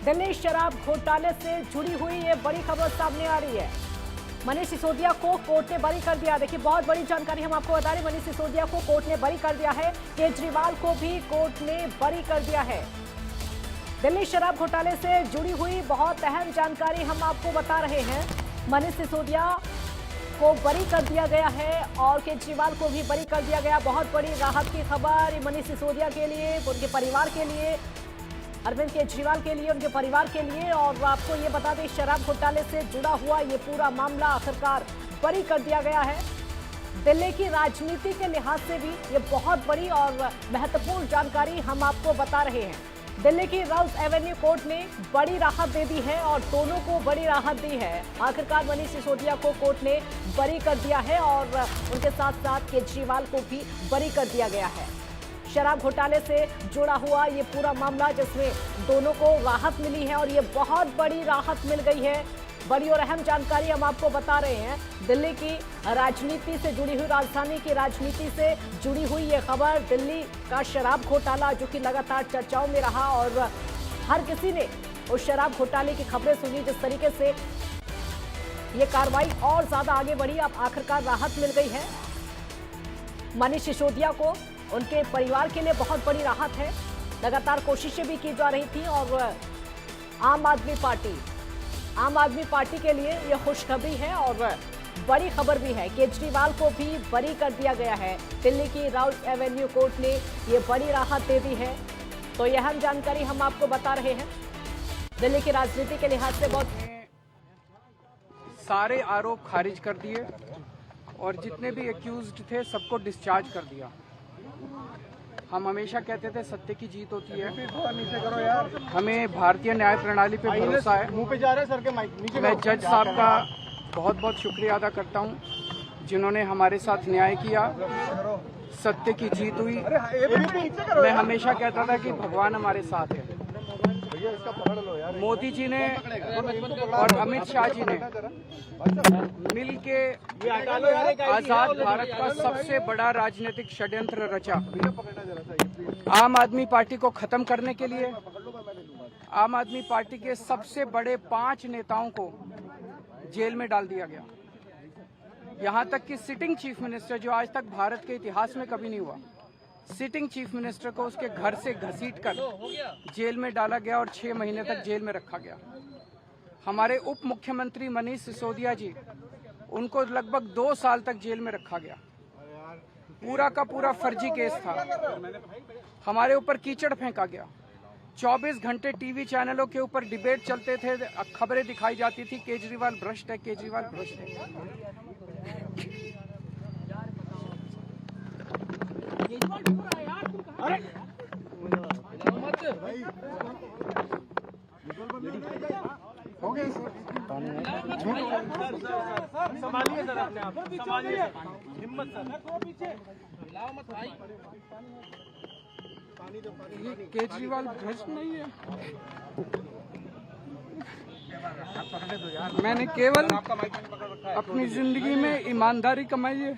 दिल्ली शराब घोटाले से जुड़ी हुई ये बड़ी खबर सामने आ रही है। मनीष सिसोदिया को कोर्ट ने बरी कर दिया। देखिए, बहुत बड़ी जानकारी हम आपको बता रहे हैं। मनीष सिसोदिया को कोर्ट ने बरी कर दिया है। केजरीवाल को भी कोर्ट ने बरी कर दिया है। दिल्ली शराब घोटाले से जुड़ी हुई बहुत अहम जानकारी हम आपको बता रहे हैं। मनीष सिसोदिया को बरी कर दिया गया है और केजरीवाल को भी बरी कर दिया गया। बहुत बड़ी राहत की खबर मनीष सिसोदिया के लिए, उनके परिवार के लिए, अरविंद केजरीवाल के लिए, उनके परिवार के लिए। और आपको ये बता दें, शराब घोटाले से जुड़ा हुआ ये पूरा मामला आखिरकार बरी कर दिया गया है। दिल्ली की राजनीति के लिहाज से भी ये बहुत बड़ी और महत्वपूर्ण जानकारी हम आपको बता रहे हैं। दिल्ली की राउस एवेन्यू कोर्ट ने बड़ी राहत दे दी है और दोनों को बड़ी राहत दी है। आखिरकार मनीष सिसोदिया को कोर्ट ने बरी कर दिया है और उनके साथ साथ केजरीवाल को भी बरी कर दिया गया है। शराब घोटाले से जुड़ा हुआ ये पूरा मामला, जिसमें दोनों को राहत मिली है और ये बहुत बड़ी राहत मिल गई है। बड़ी और अहम जानकारी हम आपको बता रहे हैं। दिल्ली की राजनीति से जुड़ी हुई, राजधानी की राजनीति से जुड़ी हुई ये खबर, दिल्ली का शराब घोटाला जो कि लगातार चर्चाओं में रहा और हर किसी ने उस शराब घोटाले की खबरें सुनी। जिस तरीके से ये कार्रवाई और ज्यादा आगे बढ़ी, अब आखिरकार राहत मिल गई है मनीष सिसोदिया को। उनके परिवार के लिए बहुत बड़ी राहत है। लगातार कोशिशें भी की जा रही थी और आम आदमी पार्टी के लिए यह खुशखबरी है और बड़ी खबर भी है। केजरीवाल को भी बरी कर दिया गया है। दिल्ली की राउस एवेन्यू कोर्ट ने ये बड़ी राहत दे दी है। तो यह अहम जानकारी हम आपको बता रहे हैं। दिल्ली की राजनीति के लिहाज से बहुत सारे आरोप खारिज कर दिए और जितने भी एक्यूज्ड थे सबको डिस्चार्ज कर दिया। हम हमेशा कहते थे सत्य की जीत होती है। हमें भारतीय न्याय प्रणाली पे भरोसा है। मुंह पे जा रहे सर के माइक नीचे। मैं जज साहब का बहुत बहुत शुक्रिया अदा करता हूं, जिन्होंने हमारे साथ न्याय किया। सत्य की जीत हुई। मैं हमेशा कहता था कि भगवान हमारे साथ है। मोदी जी ने और अमित शाह जी ने मिलके आजाद भारत का सबसे बड़ा राजनीतिक षड्यंत्र रचा। आम आदमी पार्टी को खत्म करने के लिए आम आदमी पार्टी के सबसे बड़े 5 नेताओं को जेल में डाल दिया गया। यहां तक कि सिटिंग चीफ मिनिस्टर, जो आज तक भारत के इतिहास में कभी नहीं हुआ, सिटिंग चीफ मिनिस्टर को उसके घर से घसीटकर जेल में डाला गया और 6 महीने तक जेल में रखा गया। हमारे उप मुख्यमंत्री मनीष सिसोदिया जी, उनको लगभग 2 साल तक जेल में रखा गया। पूरा का पूरा फर्जी केस था। हमारे ऊपर कीचड़ फेंका गया। 24 घंटे टीवी चैनलों के ऊपर डिबेट चलते थे, खबरें दिखाई जाती थी, केजरीवाल भ्रष्ट है, केजरीवाल भ्रष्ट है। संभालिए सर, अपने आप संभालिए, हिम्मत सर। ये केजरीवाल भ्रष्ट नहीं है। मैंने केवल अपनी जिंदगी में ईमानदारी कमाई है।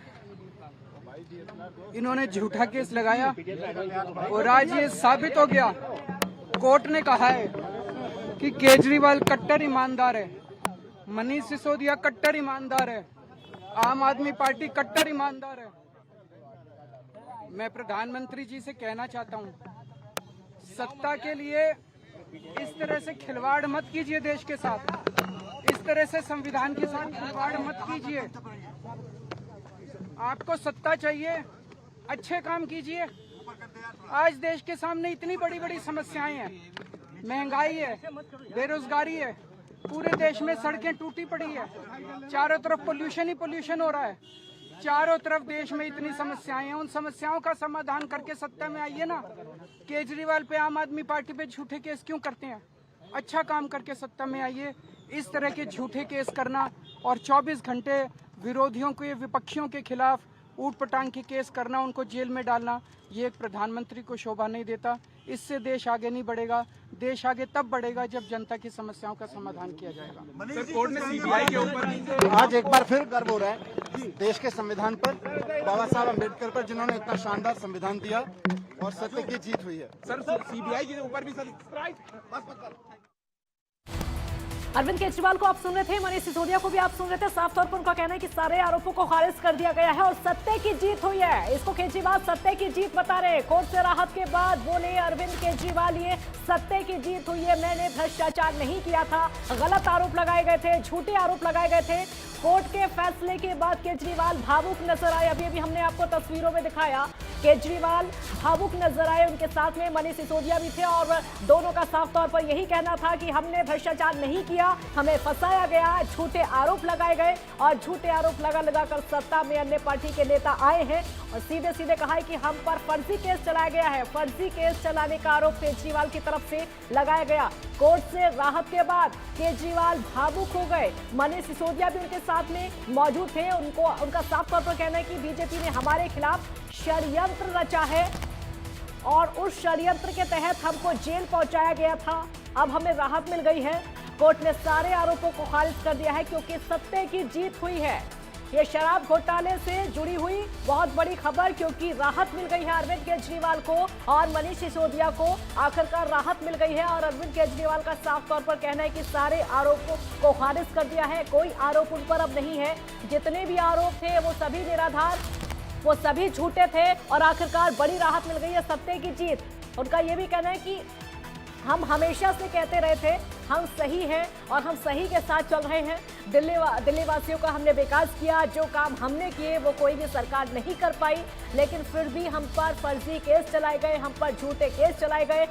इन्होंने झूठा केस लगाया और आज ये साबित हो गया। कोर्ट ने कहा है कि केजरीवाल कट्टर ईमानदार है, मनीष सिसोदिया कट्टर ईमानदार है, आम आदमी पार्टी कट्टर ईमानदार है। मैं प्रधानमंत्री जी से कहना चाहता हूं, सत्ता के लिए इस तरह से खिलवाड़ मत कीजिए। देश के साथ इस तरह से संविधान के साथ खिलवाड़ मत कीजिए। आपको सत्ता चाहिए, अच्छे काम कीजिए। आज देश के सामने इतनी बड़ी बड़ी समस्याएं हैं। महंगाई है, बेरोजगारी है, पूरे देश में सड़कें टूटी पड़ी है, चारों तरफ पोल्यूशन ही पोल्यूशन हो रहा है। चारों तरफ देश में इतनी समस्याएं हैं। उन समस्याओं का समाधान करके सत्ता में आइए ना। केजरीवाल पे, आम आदमी पार्टी पे झूठे केस क्यों करते हैं? अच्छा काम करके सत्ता में आइए। इस तरह के झूठे केस करना और 24 घंटे विरोधियों के, विपक्षियों के खिलाफ ऊट पटांग के केस करना, उनको जेल में डालना, ये एक प्रधानमंत्री को शोभा नहीं देता। इससे देश आगे नहीं बढ़ेगा। देश आगे तब बढ़ेगा जब जनता की समस्याओं का समाधान किया जाएगा। सर, कोर्ट ने सीबीआई के ऊपर आज एक बार फिर गर्व हो रहा है देश के संविधान पर, बाबा साहब अम्बेडकर पर, जिन्होंने इतना शानदार संविधान दिया और सत्य की जीत हुई है। सर, सीबीआई के ऊपर भी सर अरविंद केजरीवाल को आप सुन रहे थे, मनीष सिसोदिया को भी आप सुन रहे थे। साफ तौर पर उनका कहना है कि सारे आरोपों को खारिज कर दिया गया है और सत्य की जीत हुई है। इसको केजरीवाल सत्य की जीत बता रहे। कोर्ट से राहत के बाद बोले अरविंद केजरीवाल, ये सत्य की जीत हुई है, मैंने भ्रष्टाचार नहीं किया था। गलत आरोप लगाए गए थे, झूठे आरोप लगाए गए थे। कोर्ट के फैसले के बाद केजरीवाल भावुक नजर आए। अभी हमने आपको तस्वीरों में दिखाया, केजरीवाल भावुक नजर आए। उनके साथ में मनीष सिसोदिया भी थे और दोनों का साफ तौर पर यही कहना था कि हमने भ्रष्टाचार नहीं किया, हमें फंसाया गया, झूठे आरोप लगाए गए और झूठे आरोप लगाकर सत्ता में अन्य पार्टी के नेता आए हैं और सीधे सीधे कहा है कि हम पर फर्जी केस चलाया गया है। फर्जी केस चलाने का आरोप केजरीवाल की तरफ से लगाया गया। कोर्ट से राहत के बाद केजरीवाल भावुक हो गए। मनीष सिसोदिया भी उनके साथ में मौजूद थे। उनका साफ तौर पर कहना है कि बीजेपी ने हमारे खिलाफ षड्यंत्र रचा है और उस षड्यंत्र के तहत हमको जेल पहुंचाया गया था। अब हमें राहत मिल गई है। कोर्ट ने सारे आरोपों को खारिज कर दिया है क्योंकि सत्य की जीत हुई है। ये शराब घोटाले से जुड़ी हुई बहुत बड़ी खबर, क्योंकि राहत मिल गई है अरविंद केजरीवाल को और मनीष सिसोदिया को आखिरकार राहत मिल गई है। और अरविंद केजरीवाल का साफ तौर पर कहना है कि सारे आरोपों को खारिज कर दिया है, कोई आरोप उन पर अब नहीं है। जितने भी आरोप थे वो सभी निराधार, वो सभी झूठे थे और आखिरकार बड़ी राहत मिल गई है, सत्य की जीत। उनका ये भी कहना है कि हम हमेशा से कहते रहे थे हम सही हैं और हम सही के साथ चल रहे हैं। दिल्ली वासियों का हमने विकास किया, जो काम हमने किए वो कोई भी सरकार नहीं कर पाई, लेकिन फिर भी हम पर फर्जी केस चलाए गए, हम पर झूठे केस चलाए गए।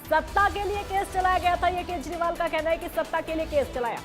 सत्ता के लिए केस चलाया गया था, ये केजरीवाल का कहना है कि सत्ता के लिए केस चलाया।